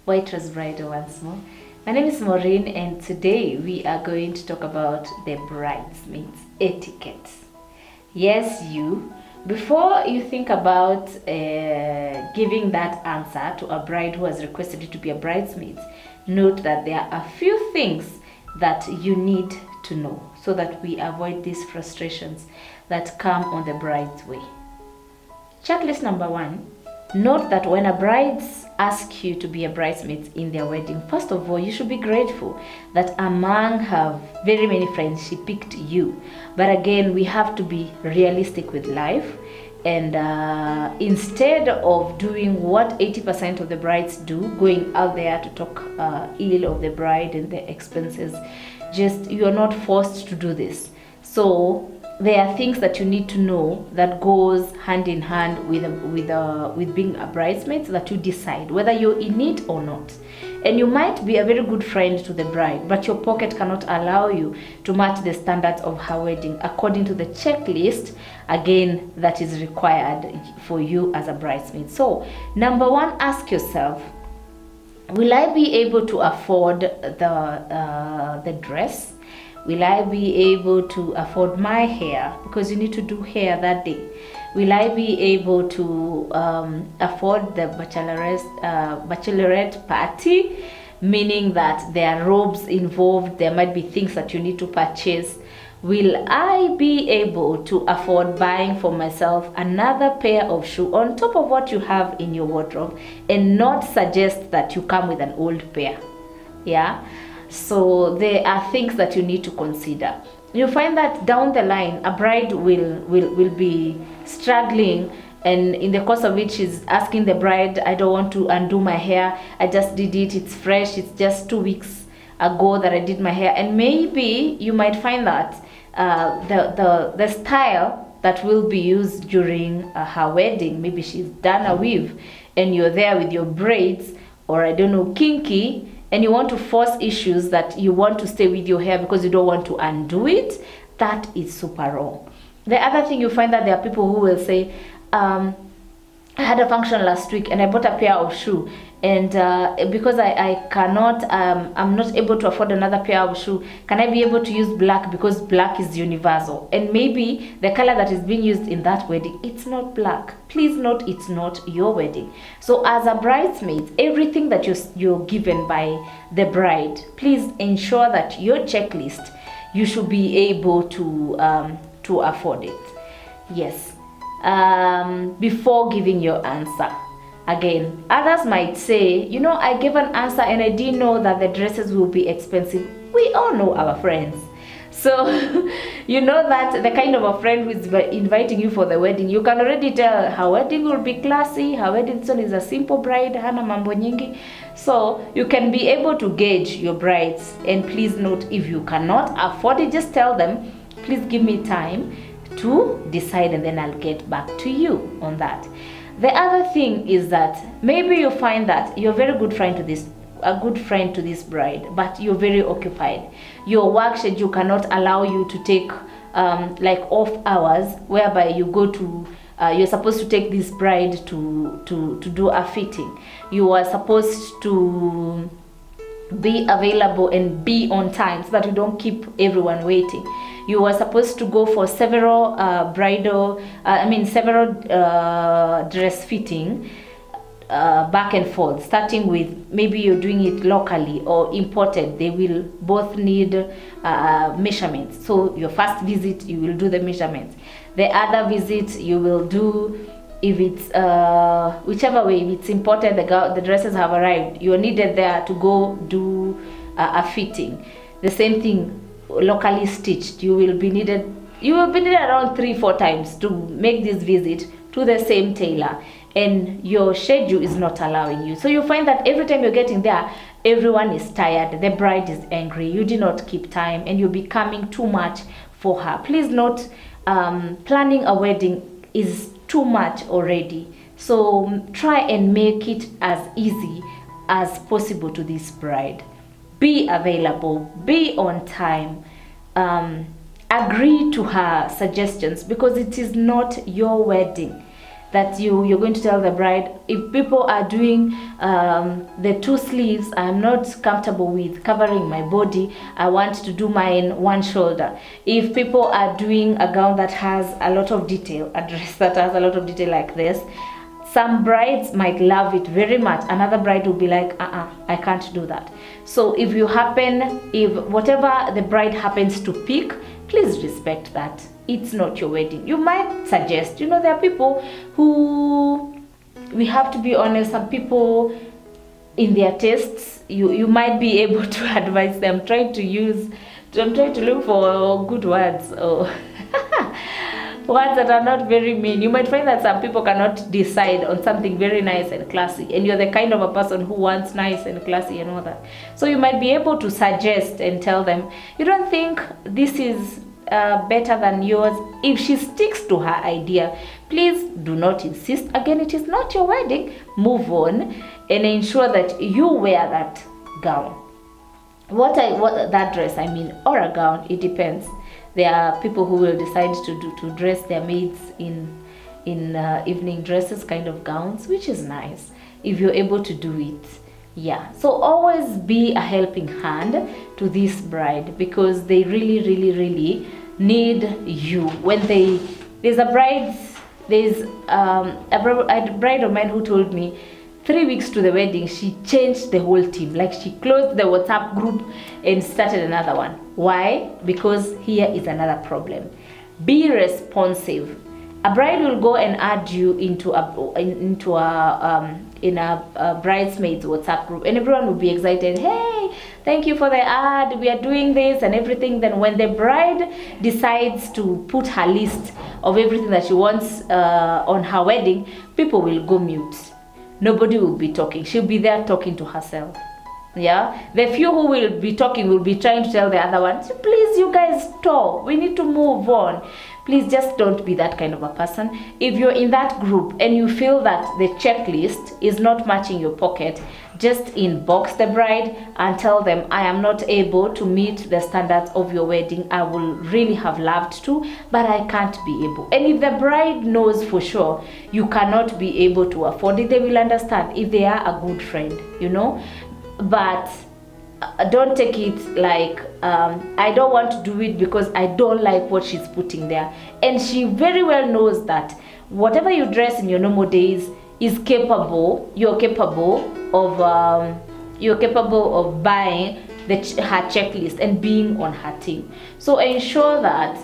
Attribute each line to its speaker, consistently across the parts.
Speaker 1: Waitress Bridal once more. My name is Maureen, and today we are going to talk about the bridesmaids etiquette. Yes, you. Before you think about giving that answer to a bride who has requested you to be a bridesmaid, note that there are a few things that you need to know so that we avoid these frustrations that come on the bride's way. Checklist number 1. Note that when a bride asks you to be a bridesmaid in their wedding, first of all, you should be grateful that among her very many friends, she picked you. But again, we have to be realistic with life. And instead of doing what 80% of the brides do, going out there to talk ill of the bride and the expenses, you are not forced to do this. So there are things that you need to know that goes hand in hand with being a bridesmaid, so that you decide whether you're in it or not. And you might be a very good friend to the bride, but your pocket cannot allow you to match the standards of her wedding according to the checklist, again, that is required for you as a bridesmaid. So, number 1, ask yourself, will I be able to afford the dress? Will I be able to afford my hair? Because you need to do hair that day. Will I be able to afford the bachelorette party? Meaning that there are robes involved, there might be things that you need to purchase. Will I be able to afford buying for myself another pair of shoes on top of what you have in your wardrobe, and not suggest that you come with an old pair? Yeah. So there are things that you need to consider. You find that down the line, a bride will be struggling, and in the course of which she's asking the bride, I don't want to undo my hair, I just did it, it's fresh, it's just 2 weeks ago that I did my hair. And maybe you might find that the style that will be used during her wedding, maybe she's done a weave and you're there with your braids, or I don't know, kinky, and you want to force issues that you want to stay with your hair because you don't want to undo it, that is super wrong. The other thing, you find that there are people who will say, I had a function last week and I bought a pair of shoes, and because I cannot, I'm not able to afford another pair of shoes, can I be able to use black because black is universal? And maybe the color that is being used in that wedding, it's not black. Please note, it's not your wedding. So as a bridesmaid, everything that you're given by the bride, please ensure that your checklist, you should be able to afford it. Yes. Before giving your answer. Again, others might say, I gave an answer and I didn't know that the dresses will be expensive. We all know our friends. So, you know that the kind of a friend who is inviting you for the wedding, you can already tell her wedding will be classy, her wedding son is a simple bride, hana mambo nyingi. So, you can be able to gauge your brides. And please note, if you cannot afford it, just tell them, please give me time to decide, and then I'll get back to you on that. The other thing is that maybe you find that you're a very good friend to this bride, but you're very occupied. Your work schedule cannot allow you to take like off hours, whereby you go to you're supposed to take this bride to do a fitting. You are supposed to be available and be on time so that you don't keep everyone waiting. You are supposed to go for several dress fitting back and forth, starting with maybe you're doing it locally or imported. They will both need measurements. So your first visit, you will do the measurements. The other visit, you will do, if it's whichever way, if it's imported, the dresses have arrived, you're needed there to go do a fitting. The same thing, locally stitched, you will be needed around 3-4 times to make this visit to the same tailor, and your schedule is not allowing you. So you find that every time you're getting there, everyone is tired, the bride is angry, you did not keep time, and you're becoming too much for her. Please note, planning a wedding is too much already. So try and make it as easy as possible to this bride. Be available, be on time, agree to her suggestions, because it is not your wedding. that you're going to tell the bride, if people are doing the 2 sleeves, I'm not comfortable with covering my body, I want to do mine one shoulder. If people are doing a gown that has a lot of detail, a dress that has a lot of detail like this, some brides might love it very much. Another bride will be like, I can't do that. So if whatever the bride happens to pick, please respect that. It's not your wedding. You might suggest, there are people who, we have to be honest, some people in their tastes, you might be able to advise them. I'm trying to look for good words, or words that are not very mean. You might find that some people cannot decide on something very nice and classy, and you're the kind of a person who wants nice and classy and all that. So you might be able to suggest and tell them, you don't think this is better than yours. If she sticks to her idea, please do not insist. Again, it is not your wedding. Move on and ensure that you wear that gown. What that dress, or a gown, it depends. There are people who will decide to dress their maids in evening dresses, kind of gowns, which is nice if you're able to do it. Yeah, so always be a helping hand to this bride, because they really, really, really need you. When there's a bride of mine who told me 3 weeks to the wedding, she changed the whole team. Like, she closed the WhatsApp group and started another one. Why? Because here is another problem. Be responsive. A bride will go and add you into a Bridesmaids WhatsApp group, and everyone will be excited. Hey, thank you for the ad, we are doing this and everything. Then when the bride decides to put her list of everything that she wants on her wedding, people will go mute. Nobody will be talking. She'll be there talking to herself. Yeah, the few who will be talking will be trying to tell the other one, please, you guys stop, we need to move on. Please just don't be that kind of a person. If you're in that group and you feel that the checklist is not matching your pocket, just inbox the bride and tell them, I am not able to meet the standards of your wedding. I will really have loved to, but I can't be able. And if the bride knows for sure you cannot be able to afford it, they will understand if they are a good friend, But don't take it like, I don't want to do it because I don't like what she's putting there. And she very well knows that whatever you dress in your normal days is you're capable of buying her checklist and being on her team. So ensure that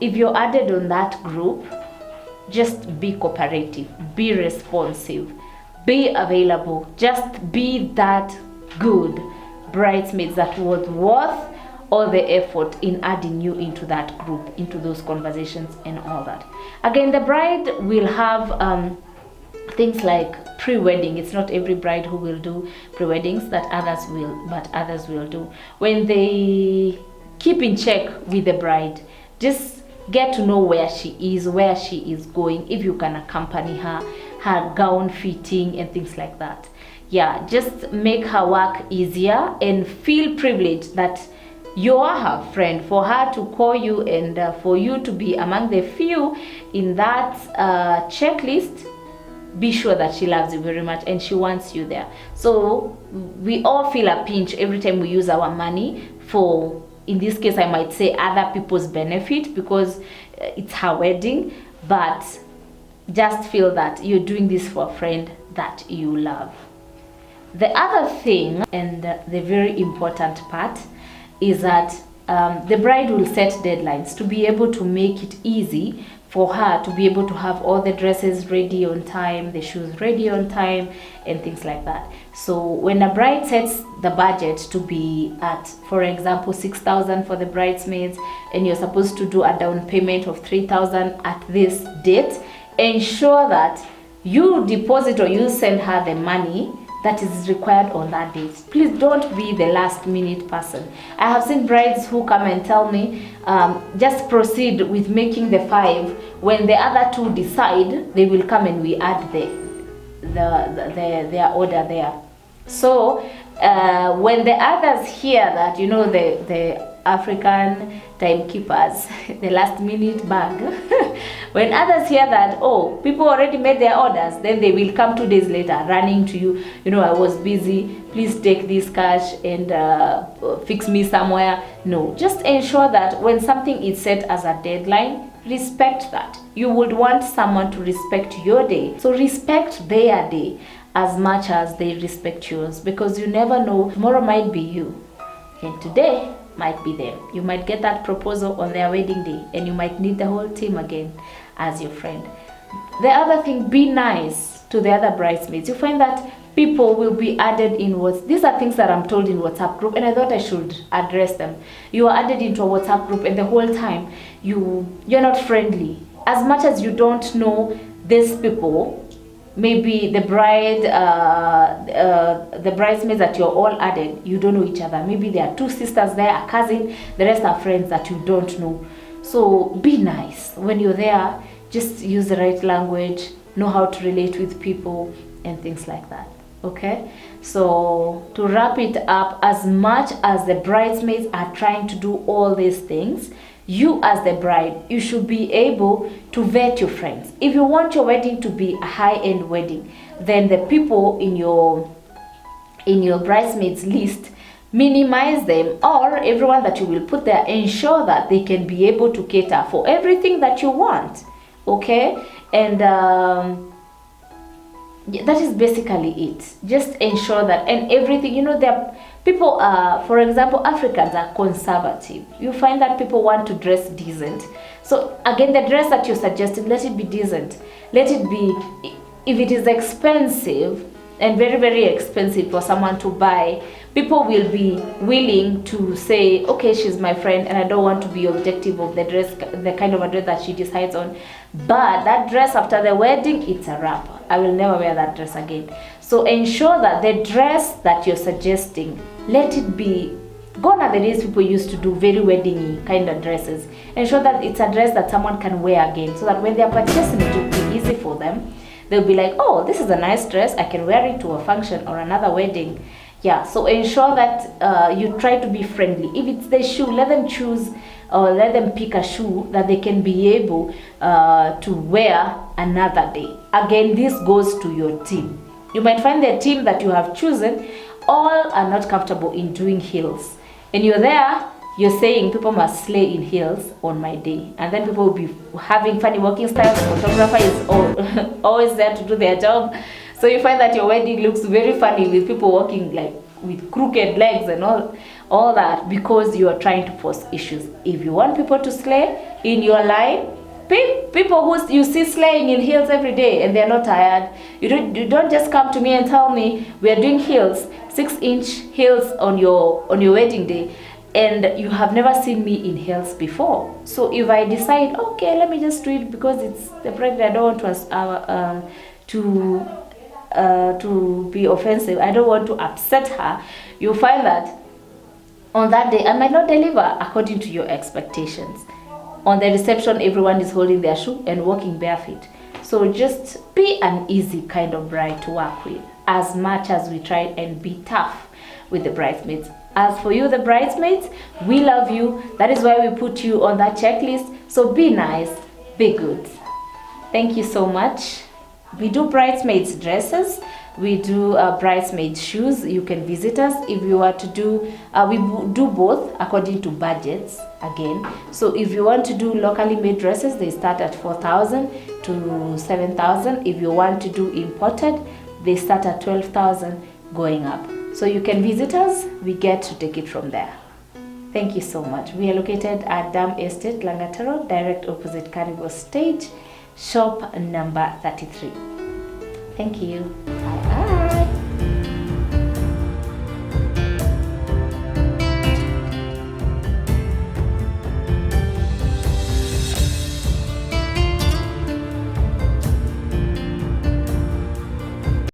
Speaker 1: if you're added on that group, just be cooperative, be responsive, be available, just be that good bridesmaids that was worth all the effort in adding you into that group, into those conversations and all that. Again, the bride will have things like pre-wedding. It's not every bride who will do pre-weddings, but others will do. When they keep in check with the bride, just get to know where she is going, if you can accompany her gown fitting and things like that. Yeah, just make her work easier and feel privileged that you are her friend. For her to call you and for you to be among the few in that checklist, be sure that she loves you very much and she wants you there. So we all feel a pinch every time we use our money for, in this case I might say, other people's benefit, because it's her wedding, but just feel that you're doing this for a friend that you love. The other thing, and the very important part, is that the bride will set deadlines to be able to make it easy for her to be able to have all the dresses ready on time, the shoes ready on time, and things like that. So when a bride sets the budget to be at, for example, 6,000 for the bridesmaids, and you're supposed to do a down payment of 3,000 at this date, ensure that you deposit or you send her the money that is required on that date. Please don't be the last minute person. I have seen brides who come and tell me, just proceed with making the 5. When the other 2 decide, they will come and we add their order there. So when the others hear that, the African timekeepers, the last minute bag, When others hear that, oh, people already made their orders, then they will come 2 days later running to you. I was busy, please take this cash and fix me somewhere. No, just ensure that when something is set as a deadline, respect that. You would want someone to respect your day, so respect their day as much as they respect yours, because you never know, tomorrow might be you and today might be them. You might get that proposal on their wedding day and you might need the whole team again as your friend. The other thing, be nice to the other bridesmaids. You find that people will be added in these are things that I'm told in WhatsApp group, and I thought I should address them. You are added into a WhatsApp group and the whole time you're not friendly. As much as you don't know these people, maybe the bridesmaids that you're all added, you don't know each other. Maybe there are 2 sisters there, a cousin, the rest are friends that you don't know. So be nice when you're there. Just use the right language, know how to relate with people and things like that. Okay, so to wrap it up, as much as the bridesmaids are trying to do all these things, you as the bride, you should be able to vet your friends. If you want your wedding to be a high-end wedding, then the people in your bridesmaids list, minimize them, or everyone that you will put there, ensure that they can be able to cater for everything that you want. Okay, and that is basically it. Just ensure that, and everything, there are people, for example, Africans are conservative. You find that people want to dress decent. So again, the dress that you're suggesting, let it be decent. Let it be, if it is expensive and very, very expensive for someone to buy, people will be willing to say, okay, she's my friend and I don't want to be objective of the dress, the kind of a dress that she decides on. But that dress after the wedding, it's a wrap. I will never wear that dress again. So ensure that the dress that you're suggesting, let it be, gone are the days people used to do very wedding-y kind of dresses. Ensure that it's a dress that someone can wear again, so that when they're purchasing it, it will be easy for them. They'll be like, oh, this is a nice dress, I can wear it to a function or another wedding. Yeah, so ensure that you try to be friendly. If it's the shoe, let them choose or let them pick a shoe that they can be able to wear another day. Again, this goes to your team. You might find the team that you have chosen, all are not comfortable in doing heels. And you're there, you're saying people must slay in heels on my day. And then people will be having funny walking styles. The photographer is always there to do their job. So you find that your wedding looks very funny with people walking like with crooked legs and all that, because you are trying to force issues. If you want people to slay in your line, people who you see slaying in heels every day and they're not tired, you don't just come to me and tell me we are doing heels, 6-inch heels on your wedding day, and you have never seen me in heels before. So if I decide, okay, let me just do it because it's the bride, I don't want to be offensive, I don't want to upset her, you'll find that on that day I might not deliver according to your expectations. On the reception, everyone is holding their shoe and walking barefoot. So just be an easy kind of bride to work with, as much as we try and be tough with the bridesmaids. As for you, the bridesmaids, we love you. That is why we put you on that checklist. So be nice, be good. Thank you so much. We do bridesmaids dresses, we do bridesmaid shoes. You can visit us if you are to do, we do both according to budgets again. So if you want to do locally made dresses, they start at 4,000 to 7,000. If you want to do imported, they start at 12,000 going up. So you can visit us, we get to take it from there. Thank you so much. We are located at Dam Estate, Langatero, direct opposite Carnival Stage, shop number 33. Thank you.